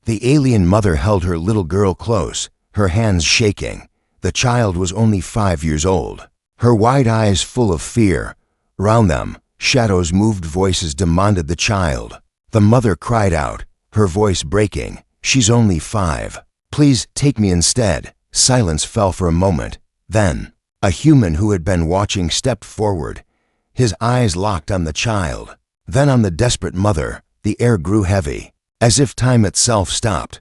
The alien mother held her little girl close, her hands shaking. The child was only 5 years old. Her wide eyes full of fear. Round them, shadows moved, voices demanded the child. The mother cried out, her voice breaking, "She's only 5. Please take me instead." Silence fell for a moment. Then, a human who had been watching stepped forward. His eyes locked on the child, then on the desperate mother. The air grew heavy, as if time itself stopped.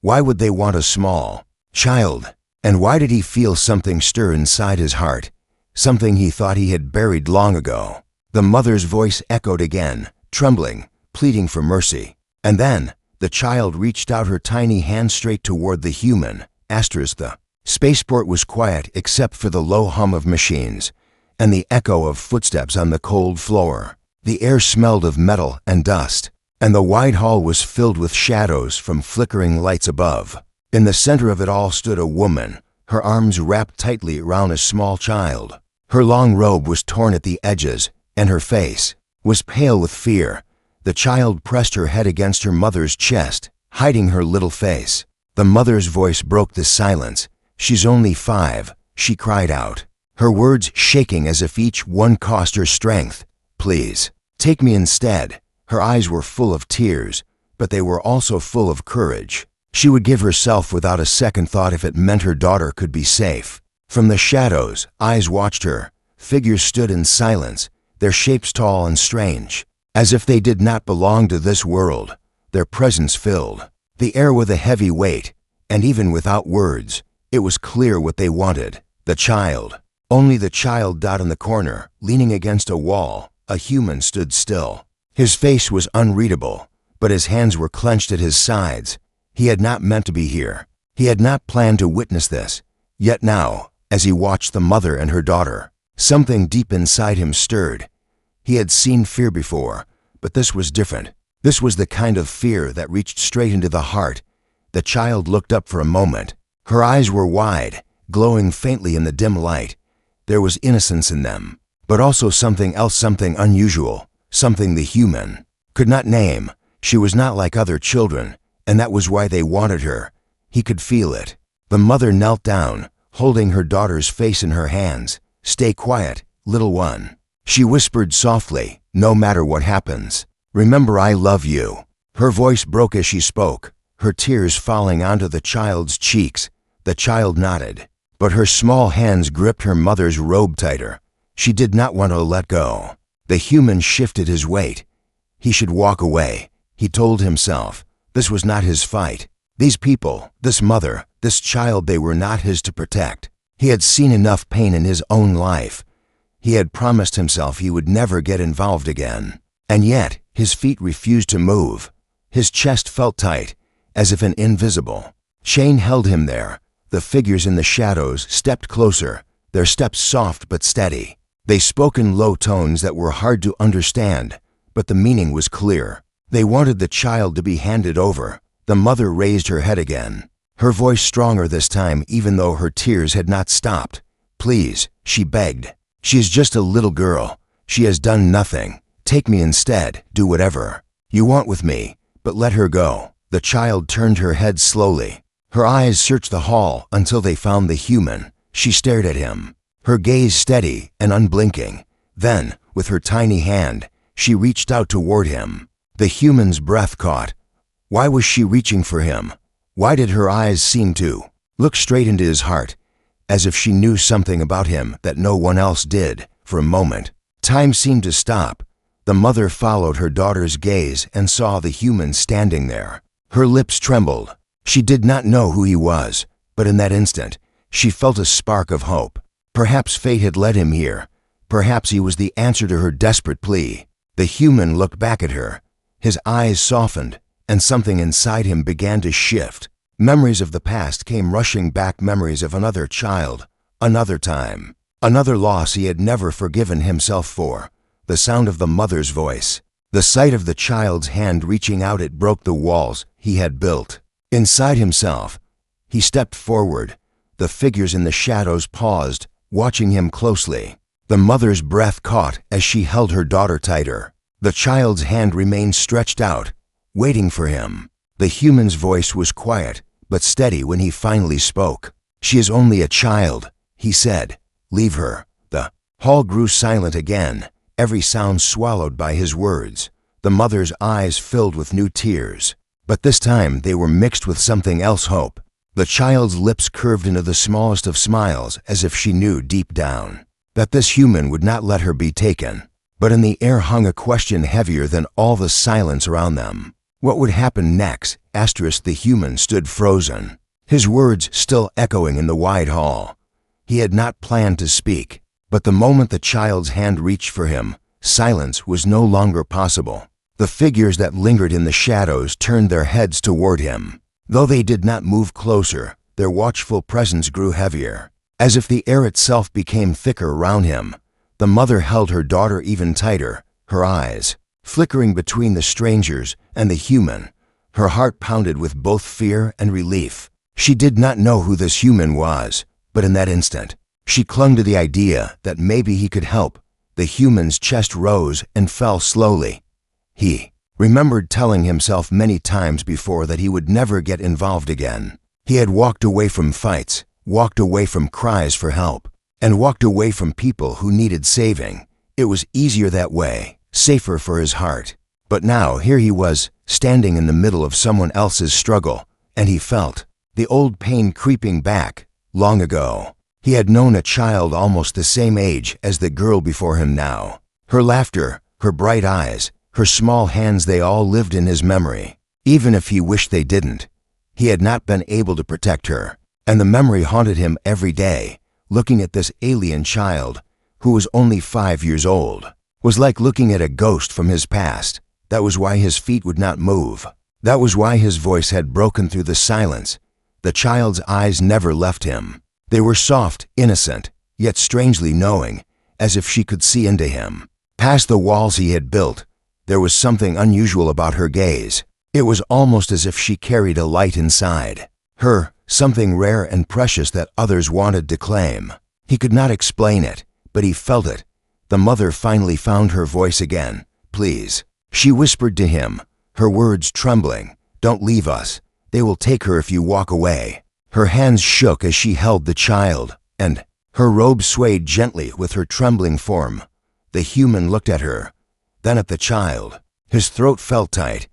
Why would they want a small child? And why did he feel something stir inside his heart? Something he thought he had buried long ago. The mother's voice echoed again, trembling, pleading for mercy. And then, the child reached out her tiny hand straight toward the human. The spaceport was quiet except for the low hum of machines and the echo of footsteps on the cold floor. The air smelled of metal and dust, and the wide hall was filled with shadows from flickering lights above. In the center of it all stood a woman, her arms wrapped tightly around a small child. Her long robe was torn at the edges, and her face was pale with fear. The child pressed her head against her mother's chest, hiding her little face. The mother's voice broke the silence. "She's only 5, she cried out, her words shaking as if each one cost her strength. "Please, take me instead." Her eyes were full of tears, but they were also full of courage. She would give herself without a second thought if it meant her daughter could be safe. From the shadows, eyes watched her. Figures stood in silence, their shapes tall and strange, as if they did not belong to this world. Their presence filled the air with a heavy weight, and even without words, it was clear what they wanted. The child. Only the child. In the corner, leaning against a wall, a human stood still. His face was unreadable, but his hands were clenched at his sides. He had not meant to be here. He had not planned to witness this. Yet now, as he watched the mother and her daughter, something deep inside him stirred. He had seen fear before, but this was different. This was the kind of fear that reached straight into the heart. The child looked up for a moment. Her eyes were wide, glowing faintly in the dim light. There was innocence in them, but also something else, something unusual, something the human could not name. She was not like other children, and that was why they wanted her. He could feel it. The mother knelt down, holding her daughter's face in her hands. "Stay quiet, little one," she whispered softly. "No matter what happens, remember I love you." Her voice broke as she spoke, her tears falling onto the child's cheeks. The child nodded, but her small hands gripped her mother's robe tighter. She did not want to let go. The human shifted his weight. He should walk away, he told himself. This was not his fight. These people, this mother, this child, they were not his to protect. He had seen enough pain in his own life. He had promised himself he would never get involved again. And yet, his feet refused to move. His chest felt tight, as if an invisible chain held him there. The figures in the shadows stepped closer, their steps soft but steady. They spoke in low tones that were hard to understand, but the meaning was clear. They wanted the child to be handed over. The mother raised her head again, her voice stronger this time even though her tears had not stopped. "Please," she begged. "She is just a little girl. She has done nothing. Take me instead. Do whatever you want with me, but let her go." The child turned her head slowly. Her eyes searched the hall until they found the human. She stared at him, her gaze steady and unblinking. Then, with her tiny hand, she reached out toward him. The human's breath caught. Why was she reaching for him? Why did her eyes seem to look straight into his heart, as if she knew something about him that no one else did? For a moment, time seemed to stop. The mother followed her daughter's gaze and saw the human standing there. Her lips trembled. She did not know who he was, but in that instant, she felt a spark of hope. Perhaps fate had led him here. Perhaps he was the answer to her desperate plea. The human looked back at her. His eyes softened, and something inside him began to shift. Memories of the past came rushing back, memories of another child, another time, another loss he had never forgiven himself for. The sound of the mother's voice, the sight of the child's hand reaching out, it broke the walls he had built. Inside himself, he stepped forward. The figures in the shadows paused, watching him closely. The mother's breath caught as she held her daughter tighter. The child's hand remained stretched out, waiting for him. The human's voice was quiet, but steady when he finally spoke. "She is only a child," he said. "Leave her." The hall grew silent again, every sound swallowed by his words. The mother's eyes filled with new tears, but this time they were mixed with something else, hope. The child's lips curved into the smallest of smiles, as if she knew deep down that this human would not let her be taken. But in the air hung a question heavier than all the silence around them. What would happen next? The human stood frozen, his words still echoing in the wide hall. He had not planned to speak, but the moment the child's hand reached for him, silence was no longer possible. The figures that lingered in the shadows turned their heads toward him. Though they did not move closer, their watchful presence grew heavier, as if the air itself became thicker around him. The mother held her daughter even tighter, her eyes flickering between the strangers and the human. Her heart pounded with both fear and relief. She did not know who this human was, but in that instant, she clung to the idea that maybe he could help. The human's chest rose and fell slowly. He remembered telling himself many times before that he would never get involved again. He had walked away from fights, walked away from cries for help, and walked away from people who needed saving. It was easier that way, safer for his heart. But now here he was, standing in the middle of someone else's struggle, and he felt the old pain creeping back. Long ago, he had known a child almost the same age as the girl before him now. Her laughter, her bright eyes, her small hands, they all lived in his memory. Even if he wished they didn't, he had not been able to protect her, and the memory haunted him every day. Looking at this alien child, who was only 5 years old, was like looking at a ghost from his past. That was why his feet would not move. That was why his voice had broken through the silence. The child's eyes never left him. They were soft, innocent, yet strangely knowing, as if she could see into him. Past the walls he had built, there was something unusual about her gaze. It was almost as if she carried a light inside her, something rare and precious that others wanted to claim. He could not explain it, but he felt it. The mother finally found her voice again. "Please," she whispered to him, her words trembling. "Don't leave us. They will take her if you walk away." Her hands shook as she held the child, and her robe swayed gently with her trembling form. The human looked at her, then at the child. His throat felt tight.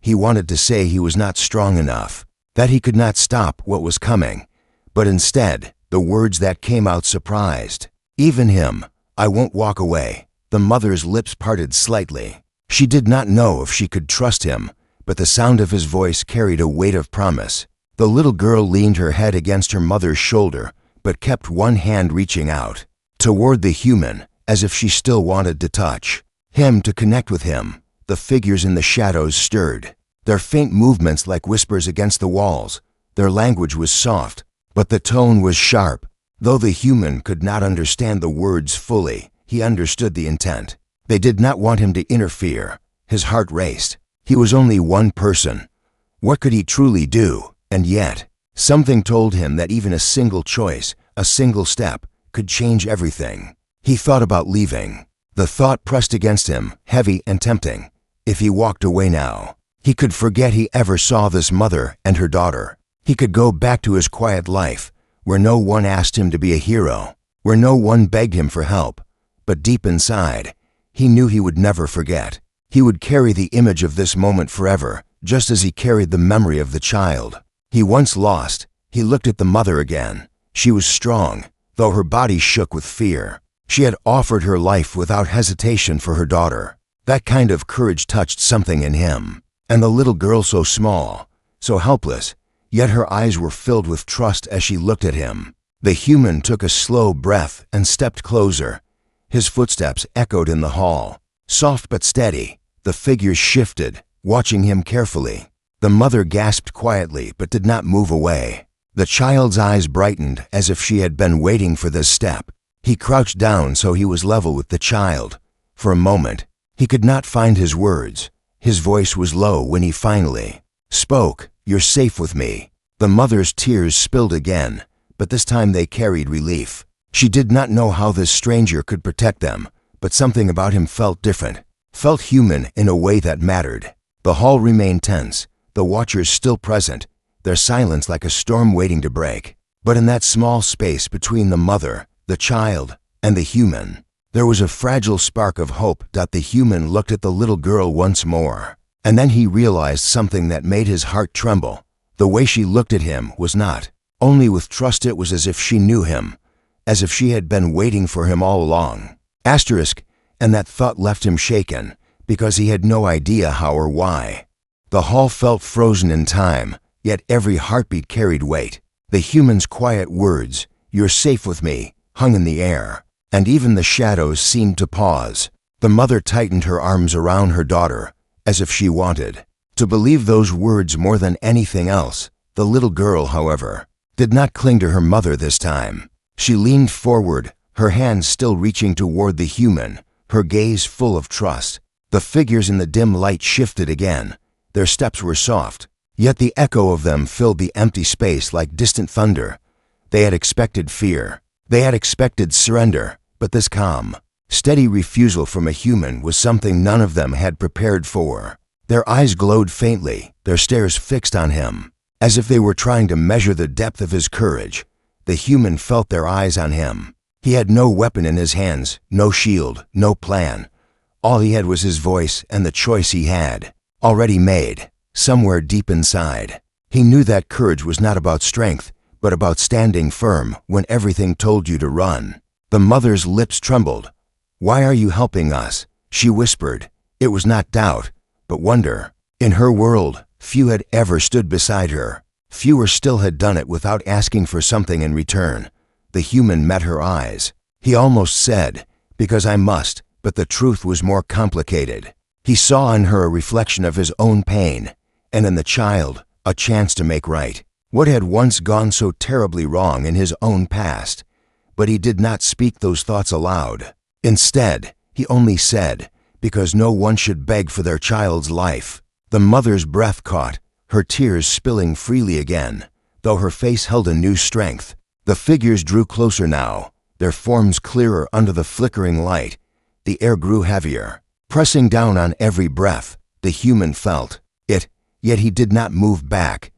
He wanted to say he was not strong enough, that he could not stop what was coming, but instead, the words that came out surprised even him. "I won't walk away." The mother's lips parted slightly. She did not know if she could trust him, but the sound of his voice carried a weight of promise. The little girl leaned her head against her mother's shoulder, but kept one hand reaching out toward the human, as if she still wanted to touch him, to connect with him. The figures in the shadows stirred, their faint movements like whispers against the walls. Their language was soft, but the tone was sharp. Though the human could not understand the words fully, he understood the intent. They did not want him to interfere. His heart raced. He was only one person. What could he truly do? And yet, something told him that even a single choice, a single step, could change everything. He thought about leaving. The thought pressed against him, heavy and tempting. If he walked away now, he could forget he ever saw this mother and her daughter. He could go back to his quiet life, where no one asked him to be a hero, where no one begged him for help. But deep inside, he knew he would never forget. He would carry the image of this moment forever, just as he carried the memory of the child he once lost. He looked at the mother again. She was strong, though her body shook with fear. She had offered her life without hesitation for her daughter. That kind of courage touched something in him. And the little girl, so small, so helpless, yet her eyes were filled with trust as she looked at him. The human took a slow breath and stepped closer. His footsteps echoed in the hall, soft but steady. The figures shifted, watching him carefully. The mother gasped quietly but did not move away. The child's eyes brightened as if she had been waiting for this step. He crouched down so he was level with the child. For a moment, he could not find his words. His voice was low when he finally spoke. "You're safe with me." The mother's tears spilled again, but this time they carried relief. She did not know how this stranger could protect them, but something about him felt different, felt human in a way that mattered. The hall remained tense. the watchers still present, their silence like a storm waiting to break. But in that small space between the mother, the child, and the human, there was a fragile spark of hope. The human looked at the little girl once more, and then he realized something that made his heart tremble. The way she looked at him was not only with trust, it was as if she knew him, as if she had been waiting for him all along. And that thought left him shaken, because he had no idea how or why. The hall felt frozen in time, yet every heartbeat carried weight. The human's quiet words, "You're safe with me," hung in the air, and even the shadows seemed to pause. The mother tightened her arms around her daughter, as if she wanted to believe those words more than anything else. The little girl, however, did not cling to her mother this time. She leaned forward, her hands still reaching toward the human, her gaze full of trust. The figures in the dim light shifted again. Their steps were soft, yet the echo of them filled the empty space like distant thunder. They had expected fear. They had expected surrender, but this calm, steady refusal from a human was something none of them had prepared for. Their eyes glowed faintly, their stares fixed on him, as if they were trying to measure the depth of his courage. The human felt their eyes on him. He had no weapon in his hands, no shield, no plan. All he had was his voice and the choice he had already made, somewhere deep inside. He knew that courage was not about strength, but about standing firm when everything told you to run. The mother's lips trembled. "Why are you helping us?" she whispered. It was not doubt, but wonder. In her world, few had ever stood beside her. Fewer still had done it without asking for something in return. The human met her eyes. He almost said, "Because I must," but the truth was more complicated. He saw in her a reflection of his own pain, and in the child, a chance to make right what had once gone so terribly wrong in his own past. But he did not speak those thoughts aloud. Instead, he only said, "Because no one should beg for their child's life." The mother's breath caught, her tears spilling freely again, though her face held a new strength. The figures drew closer now, their forms clearer under the flickering light. The air grew heavier, pressing down on every breath. The human felt it, yet he did not move back.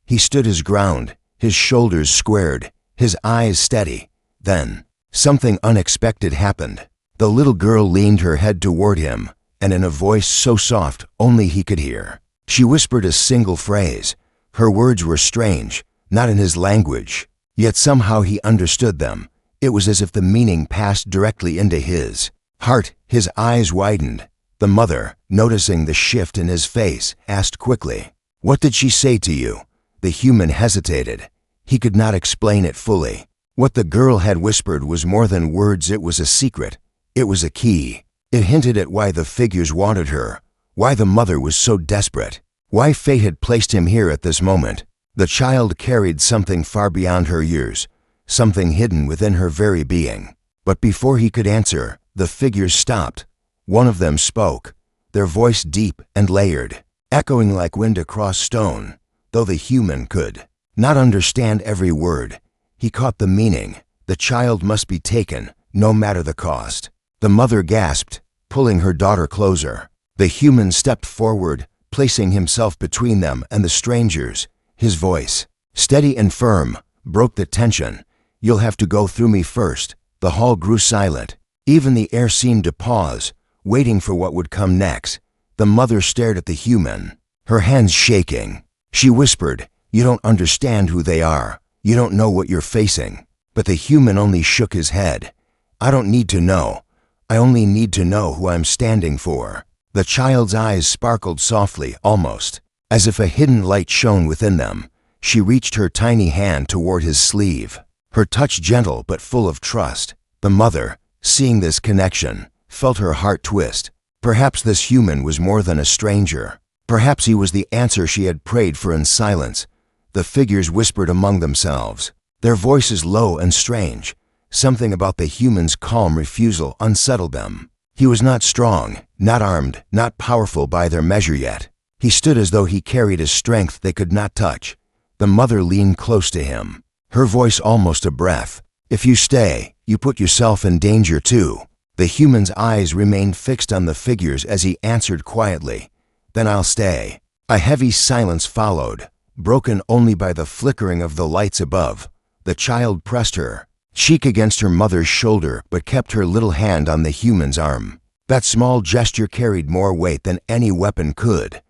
He stood his ground, his shoulders squared, his eyes steady. Then, something unexpected happened. The little girl leaned her head toward him, and in a voice so soft only he could hear, she whispered a single phrase. Her words were strange, not in his language, yet somehow he understood them. It was as if the meaning passed directly into his heart. His eyes widened. The mother, noticing the shift in his face, asked quickly, "What did she say to you?" The human hesitated. He could not explain it fully. What the girl had whispered was more than words. It was a secret. It was a key. It hinted at why the figures wanted her, why the mother was so desperate, why fate had placed him here at this moment. The child carried something far beyond her years, something hidden within her very being. But before he could answer, the figures stopped. One of them spoke, their voice deep and layered, echoing like wind across stone. Though the human could not understand every word, he caught the meaning. The child must be taken, no matter the cost. The mother gasped, pulling her daughter closer. The human stepped forward, placing himself between them and the strangers. His voice, steady and firm, broke the tension. "You'll have to go through me first." The hall grew silent. Even the air seemed to pause, waiting for what would come next. The mother stared at the human, her hands shaking. She whispered, "You don't understand who they are. You don't know what you're facing." But the human only shook his head. "I don't need to know. I only need to know who I'm standing for." The child's eyes sparkled softly, almost as if a hidden light shone within them. She reached her tiny hand toward his sleeve, her touch gentle but full of trust. The mother, seeing this connection, felt her heart twist. Perhaps this human was more than a stranger. Perhaps he was the answer she had prayed for in silence. The figures whispered among themselves, their voices low and strange. Something about the human's calm refusal unsettled them. He was not strong, not armed, not powerful by their measure yet. He stood as though he carried a strength they could not touch. The mother leaned close to him, her voice almost a breath. "If you stay, you put yourself in danger too." The human's eyes remained fixed on the figures as he answered quietly, "Then I'll stay." A heavy silence followed, broken only by the flickering of the lights above. The child pressed her cheek against her mother's shoulder but kept her little hand on the human's arm. That small gesture carried more weight than any weapon could.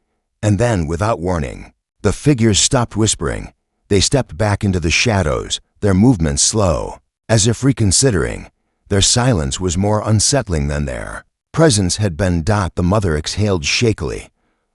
And then, without warning, the figures stopped whispering. They stepped back into the shadows, their movements slow, as if reconsidering. Their silence was more unsettling than their presence had been. The mother exhaled shakily.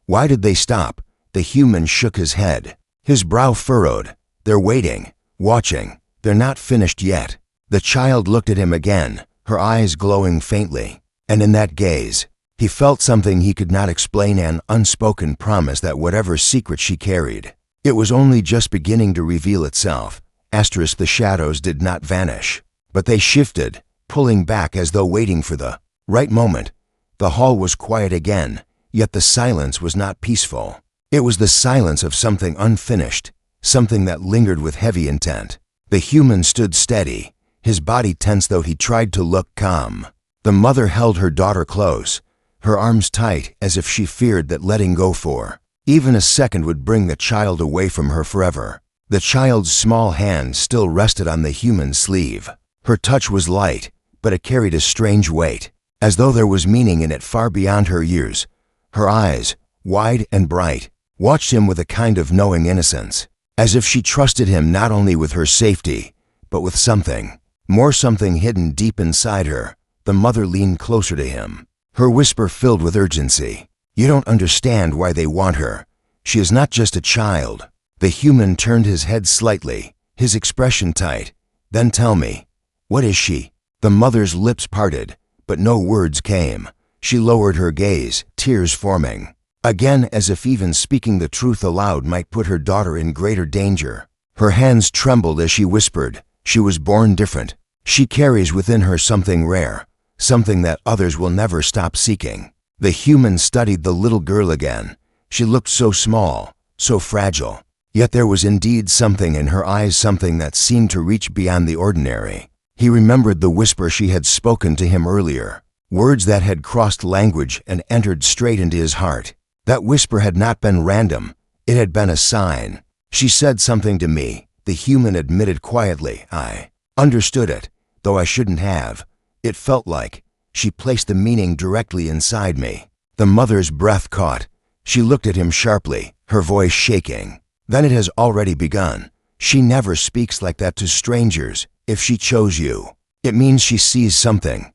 Why did they stop? The human shook his head. His brow furrowed. They're waiting, watching. They're not finished yet. The child looked at him again, her eyes glowing faintly. And in that gaze, he felt something he could not explain, an unspoken promise that whatever secret she carried, it was only just beginning to reveal itself. The shadows did not vanish, but they shifted, pulling back as though waiting for the right moment. The hall was quiet again, yet the silence was not peaceful. It was the silence of something unfinished, something that lingered with heavy intent. The human stood steady, his body tense though he tried to look calm. The mother held her daughter close, her arms tight as if she feared that letting go for even a second would bring the child away from her forever. The child's small hand still rested on the human's sleeve. Her touch was light, but it carried a strange weight, as though there was meaning in it far beyond her years. Her eyes, wide and bright, watched him with a kind of knowing innocence, as if she trusted him not only with her safety, but with something more, something hidden deep inside her. The mother leaned closer to him, her whisper filled with urgency. You don't understand why they want her. She is not just a child. The human turned his head slightly, his expression tight. Then tell me, what is she? The mother's lips parted, but no words came. She lowered her gaze, tears forming. Again, as if even speaking the truth aloud might put her daughter in greater danger. Her hands trembled as she whispered, she was born different. She carries within her something rare, something that others will never stop seeking. The human studied the little girl again. She looked so small, so fragile. Yet there was indeed something in her eyes, something that seemed to reach beyond the ordinary. He remembered the whisper she had spoken to him earlier, words that had crossed language and entered straight into his heart. That whisper had not been random. It had been a sign. She said something to me, the human admitted quietly. I understood it, though I shouldn't have. It felt like she placed the meaning directly inside me. The mother's breath caught. She looked at him sharply, her voice shaking. Then it has already begun. She never speaks like that to strangers. If she chose you, it means she sees something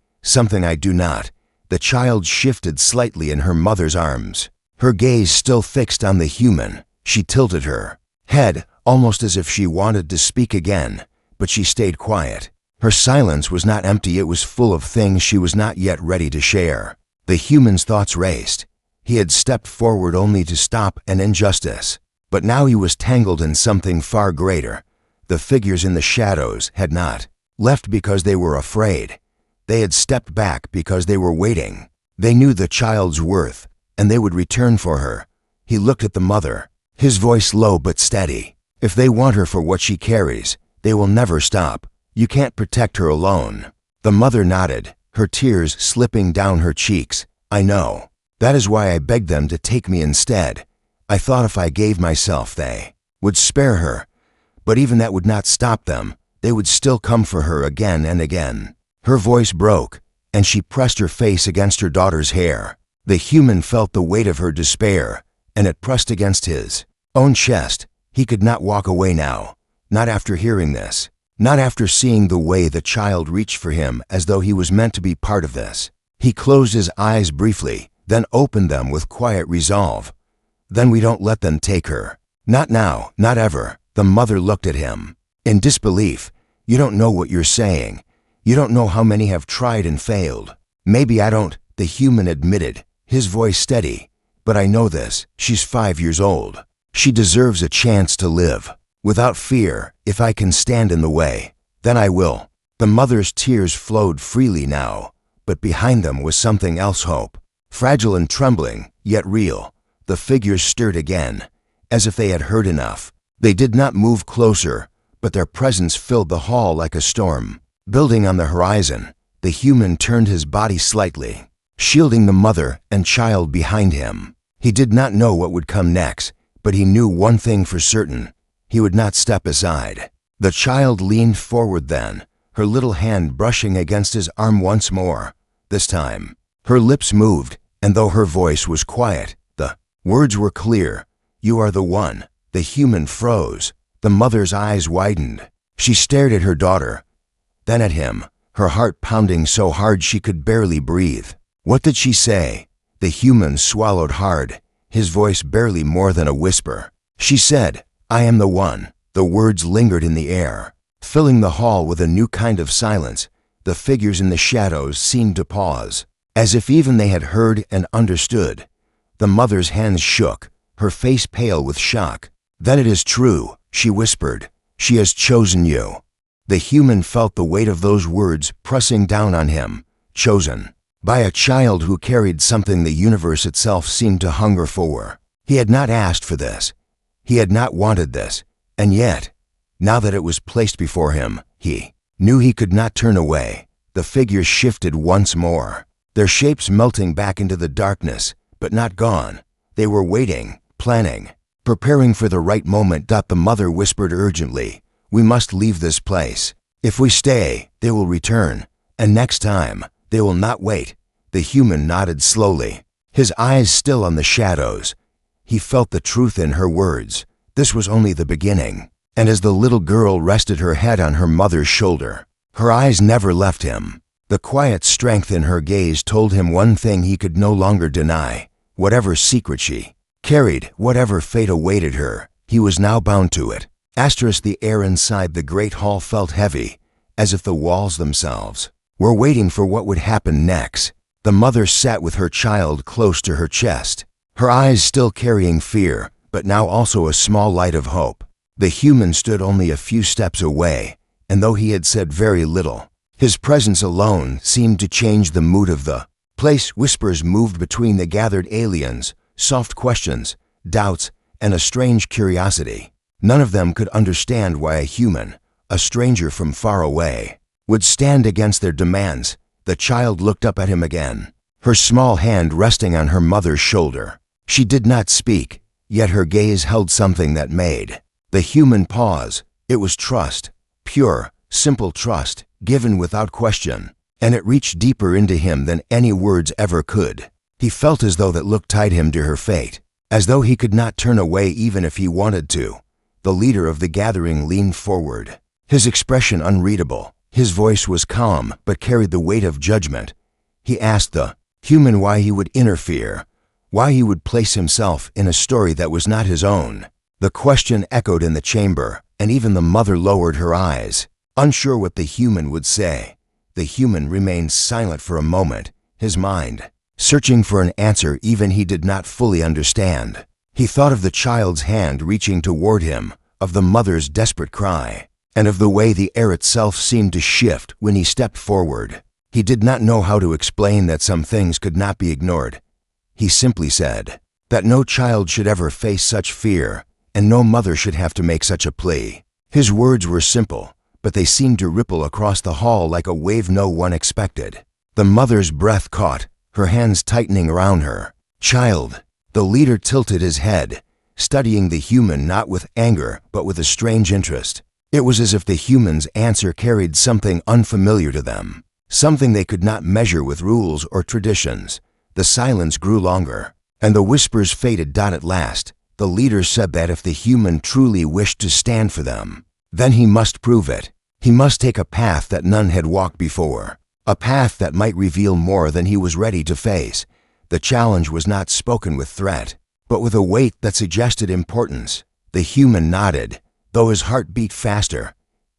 I do not. The child shifted slightly in her mother's arms, her gaze still fixed on the human. She tilted her head, almost as if she wanted to speak again, but she stayed quiet. Her silence was not empty, it was full of things she was not yet ready to share. The human's thoughts raced. He had stepped forward only to stop an injustice, but now he was tangled in something far greater. The figures in the shadows had not left because they were afraid. They had stepped back because they were waiting. They knew the child's worth, and they would return for her. He looked at the mother, his voice low but steady. If they want her for what she carries, they will never stop. You can't protect her alone. The mother nodded, her tears slipping down her cheeks. I know. That is why I begged them to take me instead. I thought if I gave myself, they would spare her. But even that would not stop them. They would still come for her again and again. Her voice broke, and she pressed her face against her daughter's hair. The human felt the weight of her despair, and it pressed against his own chest. He could not walk away now, not after hearing this. Not after seeing the way the child reached for him as though he was meant to be part of this. He closed his eyes briefly, then opened them with quiet resolve. Then we don't let them take her. Not now, not ever. The mother looked at him in disbelief. You don't know what you're saying. You don't know how many have tried and failed. Maybe I don't, the human admitted, his voice steady. But I know this, she's 5 years old. She deserves a chance to live. Without fear, if I can stand in the way, then I will. The mother's tears flowed freely now, but behind them was something else, hope. Fragile and trembling, yet real. The figures stirred again, as if they had heard enough. They did not move closer, but their presence filled the hall like a storm. Building on the horizon, the human turned his body slightly, shielding the mother and child behind him. He did not know what would come next, but he knew one thing for certain. He would not step aside. The child leaned forward then, her little hand brushing against his arm once more. This time, her lips moved, and though her voice was quiet, the words were clear. "You are the one." The human froze. The mother's eyes widened. She stared at her daughter, then at him, her heart pounding so hard she could barely breathe. What did she say? The human swallowed hard, his voice barely more than a whisper. She said, "I am the one." The words lingered in the air, filling the hall with a new kind of silence. The figures in the shadows seemed to pause, as if even they had heard and understood. The mother's hands shook, her face pale with shock. "Then it is true," she whispered. "She has chosen you." The human felt the weight of those words pressing down on him. Chosen by a child who carried something the universe itself seemed to hunger for. He had not asked for this. He had not wanted this. And yet, now that it was placed before him, he knew he could not turn away. The figures shifted once more, their shapes melting back into the darkness, but not gone. They were waiting, planning, preparing for the right moment. The mother whispered urgently, "We must leave this place. If we stay, they will return, and next time, they will not wait." The human nodded slowly, his eyes still on the shadows. He felt the truth in her words. This was only the beginning. And as the little girl rested her head on her mother's shoulder, her eyes never left him. The quiet strength in her gaze told him one thing he could no longer deny. Whatever secret she carried, whatever fate awaited her, he was now bound to it. The air inside the great hall felt heavy, as if the walls themselves were waiting for what would happen next. The mother sat with her child close to her chest, her eyes still carrying fear, but now also a small light of hope. The human stood only a few steps away, and though he had said very little, his presence alone seemed to change the mood of the place. Whispers moved between the gathered aliens, soft questions, doubts, and a strange curiosity. None of them could understand why a human, a stranger from far away, would stand against their demands. The child looked up at him again, her small hand resting on her mother's shoulder. She did not speak, yet her gaze held something that made the human pause. It was trust, pure, simple trust, given without question, and it reached deeper into him than any words ever could. He felt as though that look tied him to her fate, as though he could not turn away even if he wanted to. The leader of the gathering leaned forward, his expression unreadable. His voice was calm but carried the weight of judgment. He asked the human why he would interfere, why he would place himself in a story that was not his own. The question echoed in the chamber, and even the mother lowered her eyes, unsure what the human would say. The human remained silent for a moment, his mind searching for an answer even he did not fully understand. He thought of the child's hand reaching toward him, of the mother's desperate cry, and of the way the air itself seemed to shift when he stepped forward. He did not know how to explain that some things could not be ignored. He simply said that no child should ever face such fear, and no mother should have to make such a plea. His words were simple, but they seemed to ripple across the hall like a wave no one expected. The mother's breath caught, her hands tightening around her. "Child." The leader tilted his head, studying the human not with anger but with a strange interest. It was as if the human's answer carried something unfamiliar to them, something they could not measure with rules or traditions. The silence grew longer, and the whispers faded. At last, the leader said that if the human truly wished to stand for them, then he must prove it. He must take a path that none had walked before, a path that might reveal more than he was ready to face. The challenge was not spoken with threat, but with a weight that suggested importance. The human nodded, though his heart beat faster.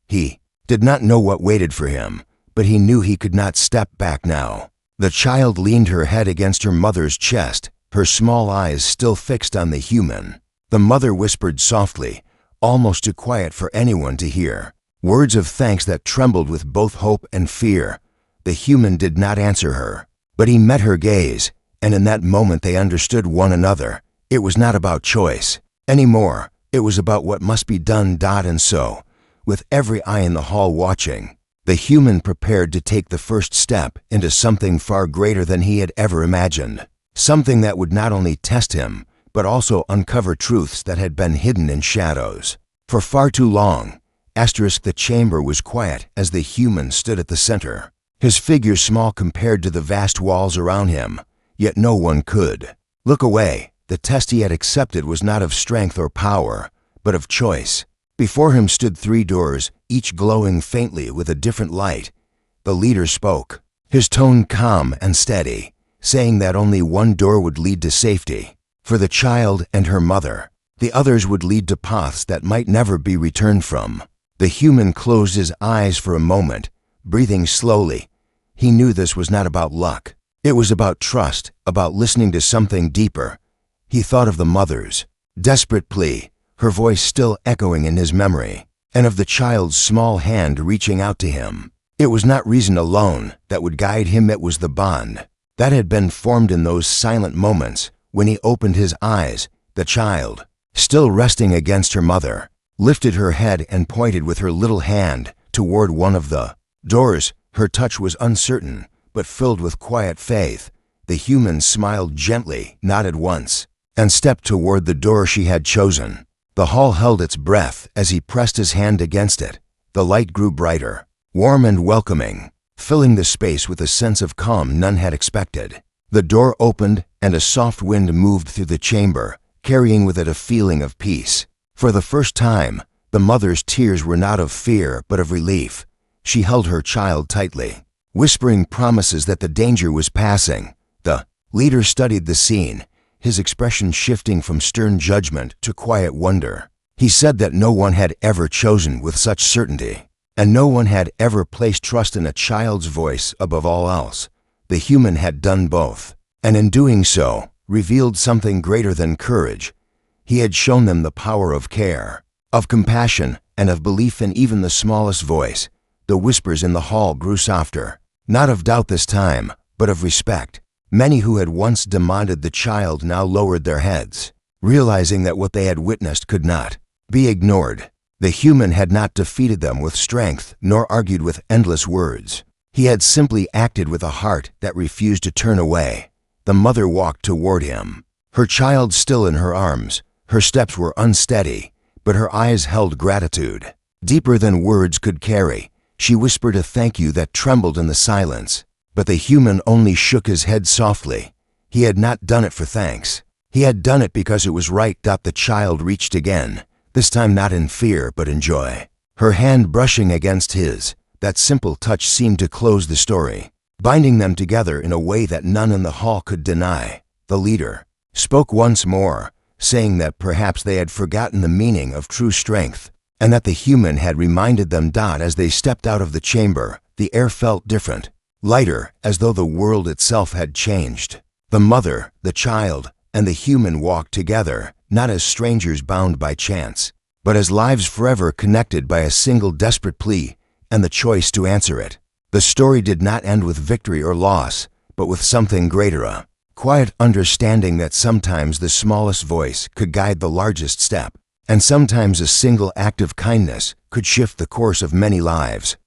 He did not know what waited for him, but he knew he could not step back now. The child leaned her head against her mother's chest, her small eyes still fixed on the human. The mother whispered softly, almost too quiet for anyone to hear, words of thanks that trembled with both hope and fear. The human did not answer her, but he met her gaze, and in that moment they understood one another. It was not about choice anymore. It was about what must be done. And so, with every eye in the hall watching, the human prepared to take the first step into something far greater than he had ever imagined. something that would not only test him, but also uncover truths that had been hidden in shadows. For far too long, the chamber was quiet as the human stood at the center. His figure small compared to the vast walls around him, yet no one could look away. The test he had accepted was not of strength or power, but of choice. Before him stood 3 doors, each glowing faintly with a different light. The leader spoke, his tone calm and steady, saying that only one door would lead to safety. For the child and her mother, the others would lead to paths that might never be returned from. The human closed his eyes for a moment, breathing slowly. He knew this was not about luck. It was about trust, about listening to something deeper. He thought of the mother's desperate plea, her voice still echoing in his memory, and of the child's small hand reaching out to him. It was not reason alone that would guide him, it was the bond that had been formed in those silent moments. When he opened his eyes, the child, still resting against her mother, lifted her head and pointed with her little hand toward one of the doors. Her touch was uncertain, but filled with quiet faith. The human smiled gently, nodded once, and stepped toward the door she had chosen. The hall held its breath as he pressed his hand against it. The light grew brighter, warm and welcoming, filling the space with a sense of calm none had expected. The door opened, and a soft wind moved through the chamber, carrying with it a feeling of peace. For the first time, the mother's tears were not of fear, but of relief. She held her child tightly, whispering promises that the danger was passing. The leader studied the scene, his expression shifting from stern judgment to quiet wonder. He said that no one had ever chosen with such certainty, and no one had ever placed trust in a child's voice above all else. The human had done both, and in doing so, revealed something greater than courage. He had shown them the power of care, of compassion, and of belief in even the smallest voice. The whispers in the hall grew softer, not of doubt this time, but of respect. Many who had once demanded the child now lowered their heads, realizing that what they had witnessed could not be ignored. The human had not defeated them with strength, nor argued with endless words. He had simply acted with a heart that refused to turn away. The mother walked toward him, her child still in her arms. Her steps were unsteady, but her eyes held gratitude, deeper than words could carry. She whispered a thank you that trembled in the silence, but the human only shook his head softly. He had not done it for thanks. He had done it because it was right. The child reached again, this time not in fear but in joy, her hand brushing against his. That simple touch seemed to close the story, binding them together in a way that none in the hall could deny. The leader spoke once more, saying that perhaps they had forgotten the meaning of true strength, and that the human had reminded them. As they stepped out of the chamber, the air felt different, lighter, as though the world itself had changed. The mother, the child, and the human walked together, not as strangers bound by chance, but as lives forever connected by a single desperate plea and the choice to answer it. The story did not end with victory or loss, but with something greater, a quiet understanding that sometimes the smallest voice could guide the largest step, and sometimes a single act of kindness could shift the course of many lives.